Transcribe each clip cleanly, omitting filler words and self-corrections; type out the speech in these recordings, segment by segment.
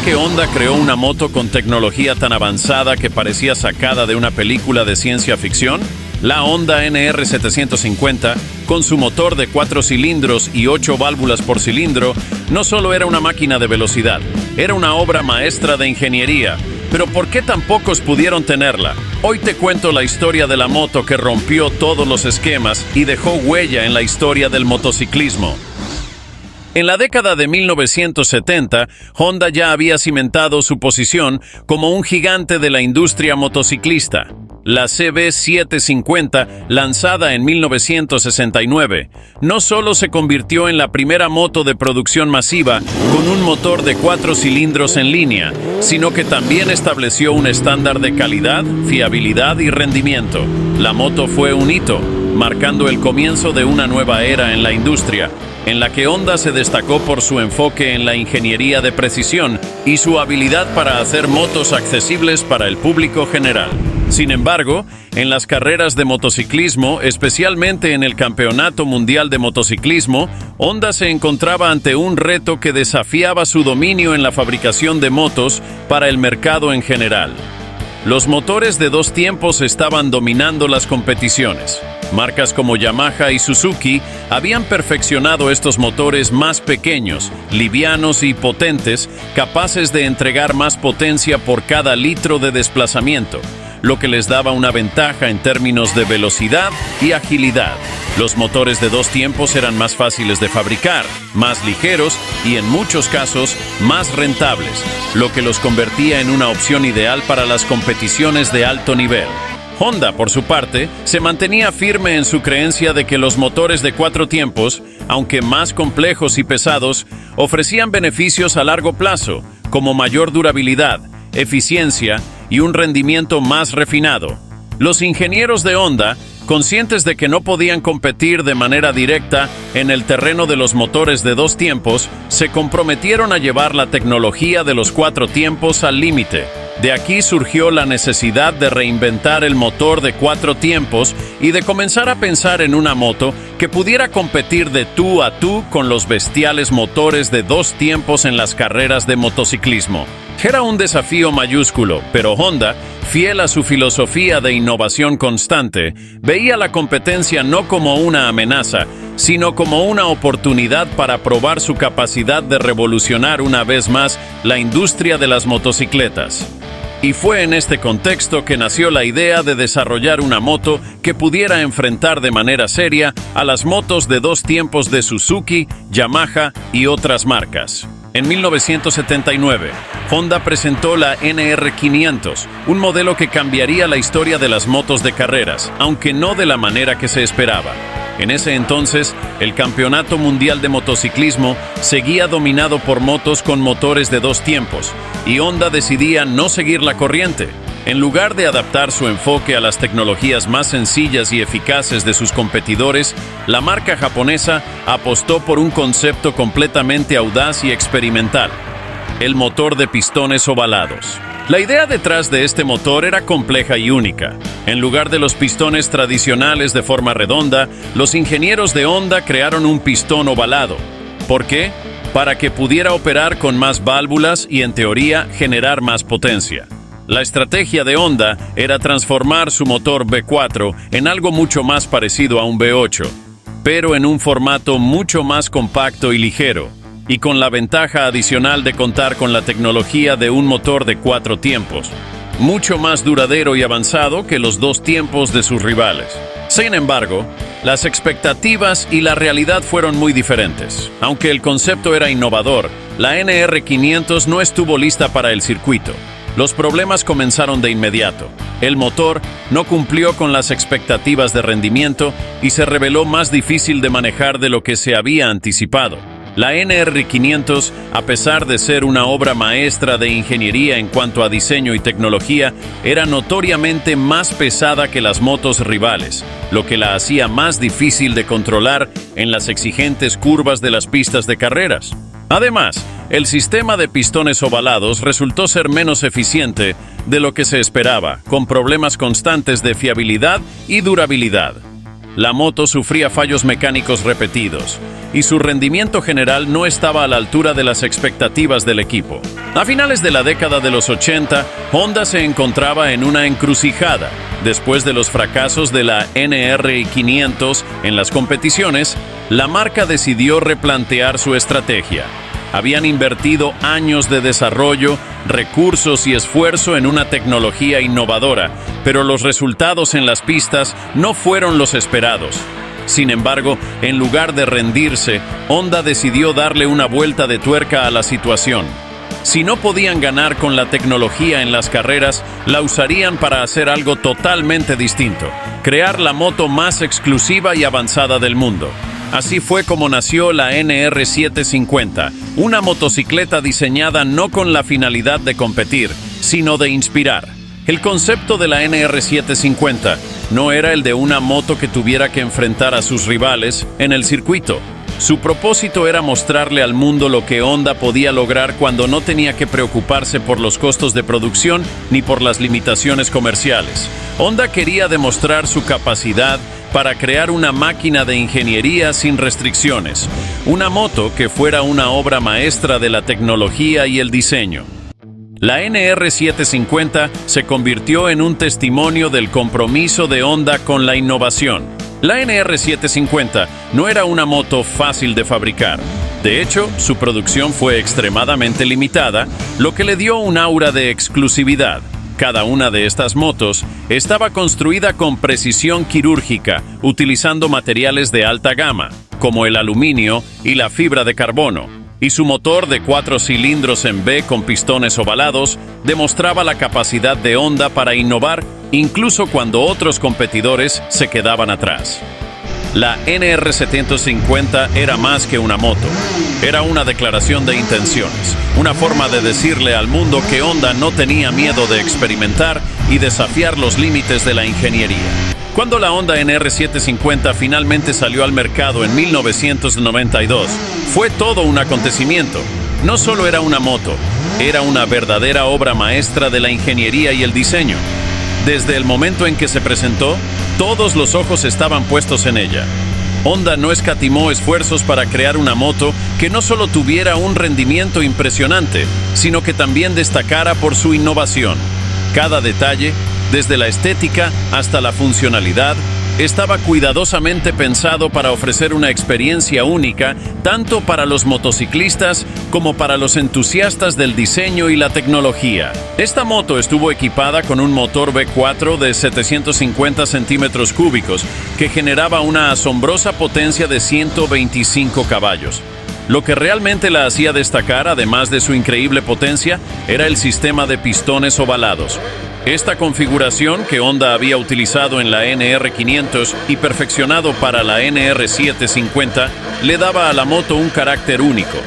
que Honda creó una moto con tecnología tan avanzada que parecía sacada de una película de ciencia ficción? La Honda NR750, con su motor de 4 cilindros y 8 válvulas por cilindro, no solo era una máquina de velocidad, era una obra maestra de ingeniería. Pero ¿por qué tan pocos pudieron tenerla? Hoy te cuento la historia de la moto que rompió todos los esquemas y dejó huella en la historia del motociclismo. En la década de 1970, Honda ya había cimentado su posición como un gigante de la industria motociclista. La CB750, lanzada en 1969, no solo se convirtió en la primera moto de producción masiva con un motor de 4 cilindros en línea, sino que también estableció un estándar de calidad, fiabilidad y rendimiento. La moto fue un hito, marcando el comienzo de una nueva era en la industria, en la que Honda se destacó por su enfoque en la ingeniería de precisión y su habilidad para hacer motos accesibles para el público general. Sin embargo, en las carreras de motociclismo, especialmente en el Campeonato Mundial de Motociclismo, Honda se encontraba ante un reto que desafiaba su dominio en la fabricación de motos para el mercado en general. Los motores de 2 tiempos estaban dominando las competiciones. Marcas como Yamaha y Suzuki habían perfeccionado estos motores más pequeños, livianos y potentes, capaces de entregar más potencia por cada litro de desplazamiento, lo que les daba una ventaja en términos de velocidad y agilidad. Los motores de 2 tiempos eran más fáciles de fabricar, más ligeros y en muchos casos más rentables, lo que los convertía en una opción ideal para las competiciones de alto nivel. Honda, por su parte, se mantenía firme en su creencia de que los motores de 4 tiempos, aunque más complejos y pesados, ofrecían beneficios a largo plazo, como mayor durabilidad, eficiencia y un rendimiento más refinado. Los ingenieros de Honda, conscientes de que no podían competir de manera directa en el terreno de los motores de 2 tiempos, se comprometieron a llevar la tecnología de los 4 tiempos al límite. De aquí surgió la necesidad de reinventar el motor de 4 tiempos y de comenzar a pensar en una moto que pudiera competir de tú a tú con los bestiales motores de 2 tiempos en las carreras de motociclismo. Era un desafío mayúsculo, pero Honda, fiel a su filosofía de innovación constante, veía la competencia no como una amenaza, sino como una oportunidad para probar su capacidad de revolucionar una vez más la industria de las motocicletas. Y fue en este contexto que nació la idea de desarrollar una moto que pudiera enfrentar de manera seria a las motos de 2 tiempos de Suzuki, Yamaha y otras marcas. En 1979, Honda presentó la NR500, un modelo que cambiaría la historia de las motos de carreras, aunque no de la manera que se esperaba. En ese entonces, el Campeonato Mundial de Motociclismo seguía dominado por motos con motores de 2 tiempos, y Honda decidía no seguir la corriente. En lugar de adaptar su enfoque a las tecnologías más sencillas y eficaces de sus competidores, la marca japonesa apostó por un concepto completamente audaz y experimental: el motor de pistones ovalados. La idea detrás de este motor era compleja y única. En lugar de los pistones tradicionales de forma redonda, los ingenieros de Honda crearon un pistón ovalado. ¿Por qué? Para que pudiera operar con más válvulas y, en teoría, generar más potencia. La estrategia de Honda era transformar su motor V4 en algo mucho más parecido a un V8, pero en un formato mucho más compacto y ligero, y con la ventaja adicional de contar con la tecnología de un motor de 4 tiempos, mucho más duradero y avanzado que los 2 tiempos de sus rivales. Sin embargo, las expectativas y la realidad fueron muy diferentes. Aunque el concepto era innovador, la NR500 no estuvo lista para el circuito. Los problemas comenzaron de inmediato. El motor no cumplió con las expectativas de rendimiento y se reveló más difícil de manejar de lo que se había anticipado. La NR500, a pesar de ser una obra maestra de ingeniería en cuanto a diseño y tecnología, era notoriamente más pesada que las motos rivales, lo que la hacía más difícil de controlar en las exigentes curvas de las pistas de carreras. Además, el sistema de pistones ovalados resultó ser menos eficiente de lo que se esperaba, con problemas constantes de fiabilidad y durabilidad. la moto sufría fallos mecánicos repetidos y su rendimiento general no estaba a la altura de las expectativas del equipo. A finales de la década de los 80, Honda se encontraba en una encrucijada. Después de los fracasos de la NR500 en las competiciones, la marca decidió replantear su estrategia. Habían invertido años de desarrollo, recursos y esfuerzo en una tecnología innovadora, pero los resultados en las pistas no fueron los esperados. Sin embargo, en lugar de rendirse, Honda decidió darle una vuelta de tuerca a la situación. Si no podían ganar con la tecnología en las carreras, la usarían para hacer algo totalmente distinto: crear la moto más exclusiva y avanzada del mundo. Así fue como nació la NR750, una motocicleta diseñada no con la finalidad de competir, sino de inspirar. El concepto de la NR750 no era el de una moto que tuviera que enfrentar a sus rivales en el circuito. Su propósito era mostrarle al mundo lo que Honda podía lograr cuando no tenía que preocuparse por los costos de producción ni por las limitaciones comerciales. Honda quería demostrar su capacidad para crear una máquina de ingeniería sin restricciones, una moto que fuera una obra maestra de la tecnología y el diseño. La NR750 se convirtió en un testimonio del compromiso de Honda con la innovación. La NR750 no era una moto fácil de fabricar. De hecho, su producción fue extremadamente limitada, lo que le dio un aura de exclusividad. Cada una de estas motos estaba construida con precisión quirúrgica, utilizando materiales de alta gama, como el aluminio y la fibra de carbono, y su motor de 4 cilindros en B con pistones ovalados demostraba la capacidad de Honda para innovar incluso cuando otros competidores se quedaban atrás. La NR750 era más que una moto. Era una declaración de intenciones, una forma de decirle al mundo que Honda no tenía miedo de experimentar y desafiar los límites de la ingeniería. Cuando la Honda NR750 finalmente salió al mercado en 1992, fue todo un acontecimiento. No solo era una moto, era una verdadera obra maestra de la ingeniería y el diseño. Desde el momento en que se presentó, todos los ojos estaban puestos en ella. Honda no escatimó esfuerzos para crear una moto que no solo tuviera un rendimiento impresionante, sino que también destacara por su innovación. Cada detalle, desde la estética hasta la funcionalidad, estaba cuidadosamente pensado para ofrecer una experiencia única tanto para los motociclistas como para los entusiastas del diseño y la tecnología. Esta moto estuvo equipada con un motor V4 de 750 centímetros cúbicos que generaba una asombrosa potencia de 125 caballos. Lo que realmente la hacía destacar, además de su increíble potencia, era el sistema de pistones ovalados. Esta configuración, que Honda había utilizado en la NR500 y perfeccionado para la NR750, le daba a la moto un carácter único.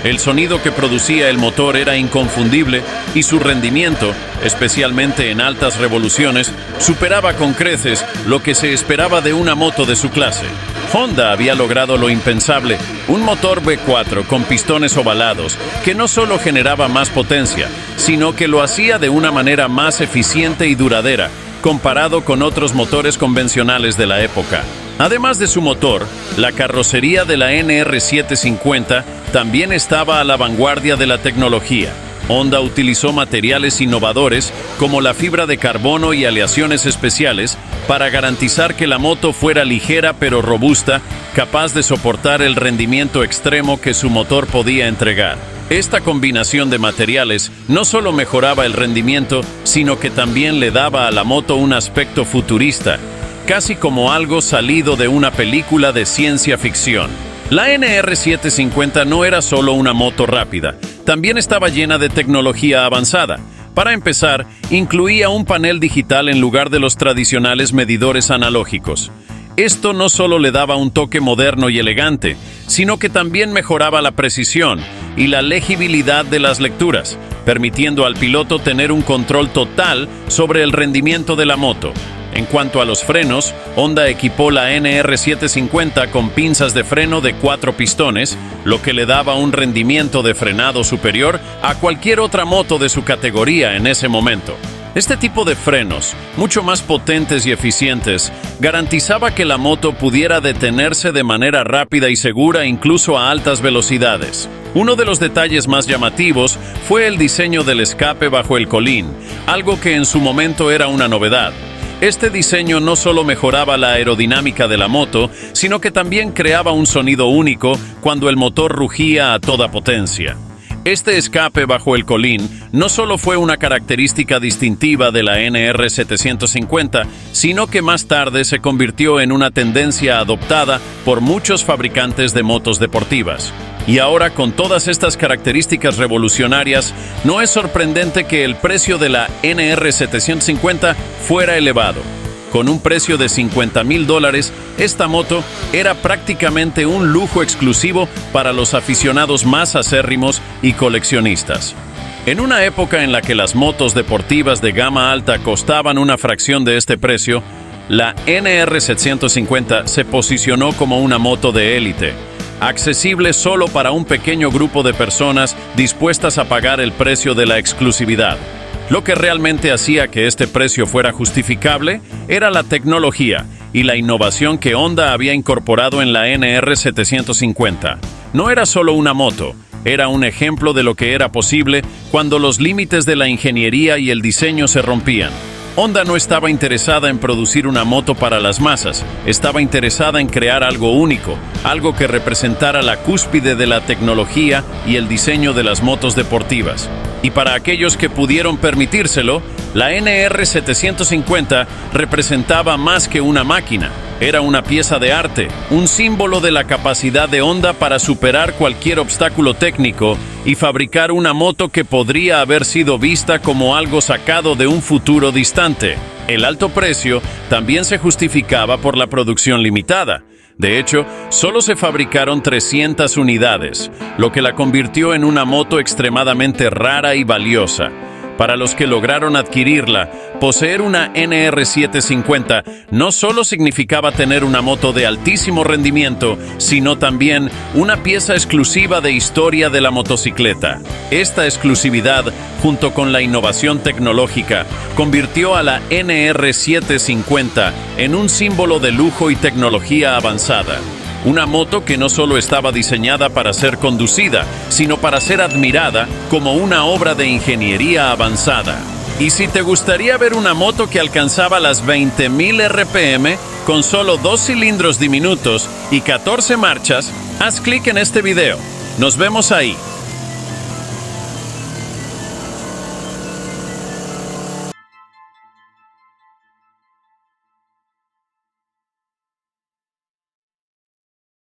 El sonido que producía el motor era inconfundible y su rendimiento, especialmente en altas revoluciones, superaba con creces lo que se esperaba de una moto de su clase. Honda había logrado lo impensable, un motor V4 con pistones ovalados que no solo generaba más potencia, sino que lo hacía de una manera más eficiente y duradera, comparado con otros motores convencionales de la época. Además de su motor, la carrocería de la NR750 también estaba a la vanguardia de la tecnología. Honda utilizó materiales innovadores como la fibra de carbono y aleaciones especiales para garantizar que la moto fuera ligera pero robusta, capaz de soportar el rendimiento extremo que su motor podía entregar. Esta combinación de materiales no solo mejoraba el rendimiento, sino que también le daba a la moto un aspecto futurista, casi como algo salido de una película de ciencia ficción. La NR750 no era solo una moto rápida, también estaba llena de tecnología avanzada. Para empezar, incluía un panel digital en lugar de los tradicionales medidores analógicos. Esto no solo le daba un toque moderno y elegante, sino que también mejoraba la precisión y la legibilidad de las lecturas, permitiendo al piloto tener un control total sobre el rendimiento de la moto. En cuanto a los frenos, Honda equipó la NR750 con pinzas de freno de 4 pistones, lo que le daba un rendimiento de frenado superior a cualquier otra moto de su categoría en ese momento. Este tipo de frenos, mucho más potentes y eficientes, garantizaba que la moto pudiera detenerse de manera rápida y segura incluso a altas velocidades. Uno de los detalles más llamativos fue el diseño del escape bajo el colín, algo que en su momento era una novedad. Este diseño no solo mejoraba la aerodinámica de la moto, sino que también creaba un sonido único cuando el motor rugía a toda potencia. Este escape bajo el colín no solo fue una característica distintiva de la NR750, sino que más tarde se convirtió en una tendencia adoptada por muchos fabricantes de motos deportivas. Y ahora, con todas estas características revolucionarias, no es sorprendente que el precio de la NR750 fuera elevado. Con un precio de $50,000, esta moto era prácticamente un lujo exclusivo para los aficionados más acérrimos y coleccionistas. En una época en la que las motos deportivas de gama alta costaban una fracción de este precio, la NR750 se posicionó como una moto de élite, accesible solo para un pequeño grupo de personas dispuestas a pagar el precio de la exclusividad. Lo que realmente hacía que este precio fuera justificable era la tecnología y la innovación que Honda había incorporado en la NR750. No era solo una moto, era un ejemplo de lo que era posible cuando los límites de la ingeniería y el diseño se rompían. Honda no estaba interesada en producir una moto para las masas, estaba interesada en crear algo único, algo que representara la cúspide de la tecnología y el diseño de las motos deportivas. Y para aquellos que pudieron permitírselo, la NR750 representaba más que una máquina. Era una pieza de arte, un símbolo de la capacidad de Honda para superar cualquier obstáculo técnico y fabricar una moto que podría haber sido vista como algo sacado de un futuro distante. El alto precio también se justificaba por la producción limitada. De hecho, solo se fabricaron 300 unidades, lo que la convirtió en una moto extremadamente rara y valiosa. Para los que lograron adquirirla, poseer una NR750 no solo significaba tener una moto de altísimo rendimiento, sino también una pieza exclusiva de historia de la motocicleta. Esta exclusividad, junto con la innovación tecnológica, convirtió a la NR750 en un símbolo de lujo y tecnología avanzada. Una moto que no solo estaba diseñada para ser conducida, sino para ser admirada como una obra de ingeniería avanzada. Y si te gustaría ver una moto que alcanzaba las 20,000 RPM con solo 2 cilindros diminutos y 14 marchas, haz clic en este video. Nos vemos ahí.